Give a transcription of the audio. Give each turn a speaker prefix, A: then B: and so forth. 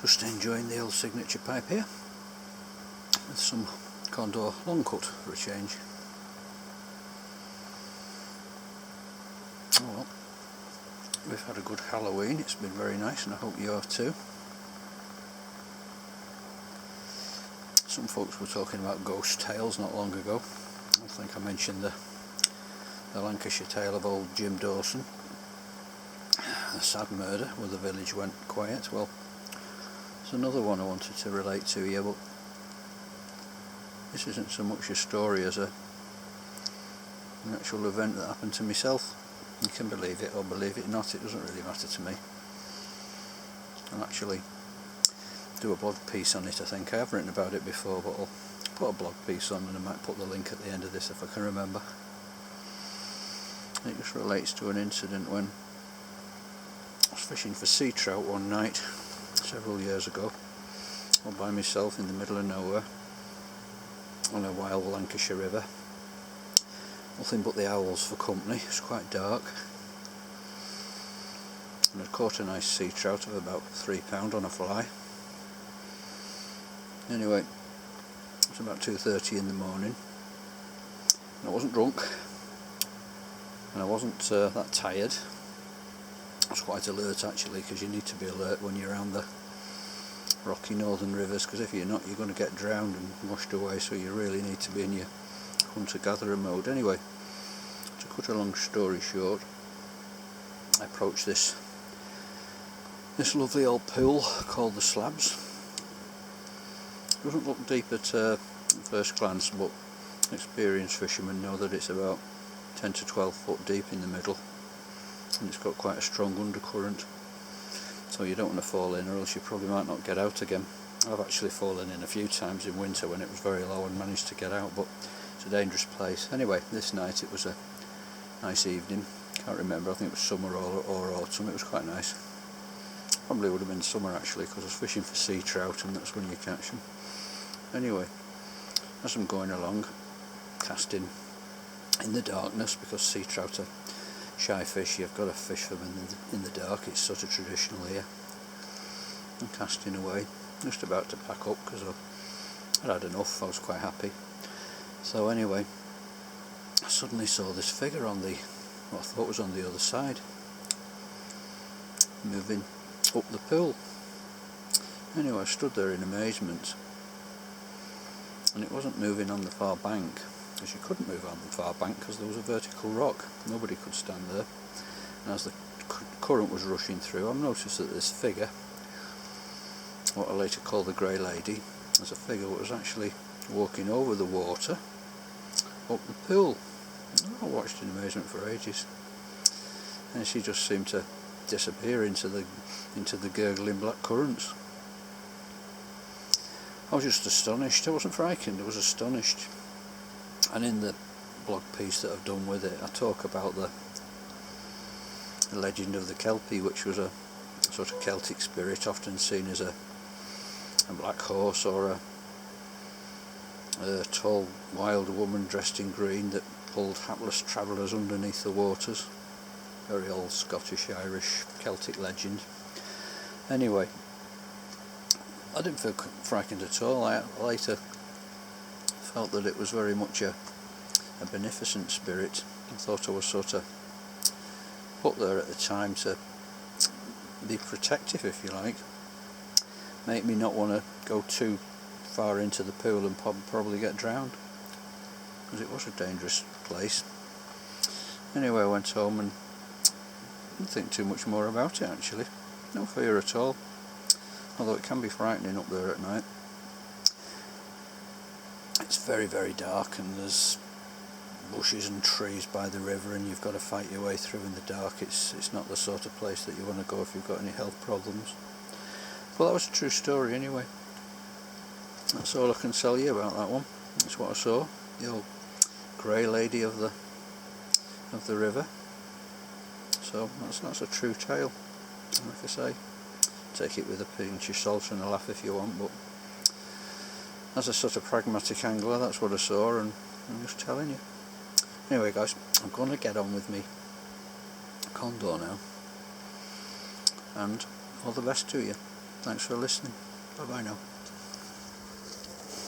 A: Just enjoying the old signature pipe here with some Condor long cut for a change. Oh well, we've had a good Halloween, it's been very nice, and I hope you have too. Some folks were talking about ghost tales not long ago. I think I mentioned the Lancashire tale of old Jim Dawson, a sad murder where the village went quiet. Well, there's another one I wanted to relate to you, but this isn't so much a story as an actual event that happened to myself. You can believe it or believe it not, it doesn't really matter to me. I'll actually do a blog piece on it. I think I have written about it before, but I'll put a blog piece on and I might put the link at the end of this if I can remember. It just relates to an incident when I was fishing for sea trout one night several years ago, all by myself in the middle of nowhere on a wild Lancashire river. Nothing but the owls for company. It's quite dark, and I'd caught a nice sea trout of about £3 on a fly. Anyway, it was about 2:30 in the morning, and I wasn't drunk, and I wasn't that tired. I was quite alert actually, because you need to be alert when you're around the rocky northern rivers, because if you're not, you're going to get drowned and washed away, so you really need to be in your hunter-gatherer mode. Anyway, to cut a long story short, I approached this lovely old pool called the Slabs. It doesn't look deep at first glance, but experienced fishermen know that it's about 10 to 12 foot deep in the middle, and it's got quite a strong undercurrent, so you don't want to fall in, or else you probably might not get out again. I've actually fallen in a few times in winter when it was very low and managed to get out, but it's a dangerous place. Anyway, this night it was a nice evening. Can't remember, I think it was summer or autumn. It was quite nice. Probably would have been summer actually, because I was fishing for sea trout and that's when you catch them. Anyway, as I'm going along, casting in the darkness, because sea trout are shy fish, you've got to fish them in the dark, it's sort of traditional here. I'm casting away, just about to pack up because I'd had enough. I was quite happy. So anyway, I suddenly saw this figure on what I thought was on the other side, moving up the pool. Anyway, I stood there in amazement, and it wasn't moving on the far bank, because you couldn't move on the far bank because there was a vertical rock. Nobody could stand there. And as the current was rushing through, I noticed that this figure, what I later called the Grey Lady, was a figure that was actually walking over the water up the pool. I watched in amazement for ages, and she just seemed to disappear into the gurgling black currents. I was just astonished. I wasn't frightened, I was astonished. And in the blog piece that I've done with it, I talk about the legend of the Kelpie, which was a sort of Celtic spirit, often seen as a black horse or a tall wild woman dressed in green that pulled hapless travellers underneath the waters. Very old Scottish, Irish, Celtic legend. Anyway, I didn't feel frightened at all. I later felt that it was very much a beneficent spirit. I thought I was sort of put there at the time to be protective, if you like, make me not want to go too far into the pool and probably get drowned, because it was a dangerous place. Anyway, I went home and didn't think too much more about it actually. No fear at all, although it can be frightening up there at night. It's very, very dark, and there's bushes and trees by the river, and you've got to fight your way through in the dark. It's not the sort of place that you want to go if you've got any health problems. Well, that was a true story anyway. That's all I can tell you about that one. That's what I saw. The old Grey Lady of the river. So that's a true tale. Like I say, take it with a pinch of salt and a laugh if you want, but as a sort of pragmatic angler, that's what I saw, and I'm just telling you. Anyway guys, I'm going to get on with me Condor now, and all the best to you. Thanks for listening. Bye bye now.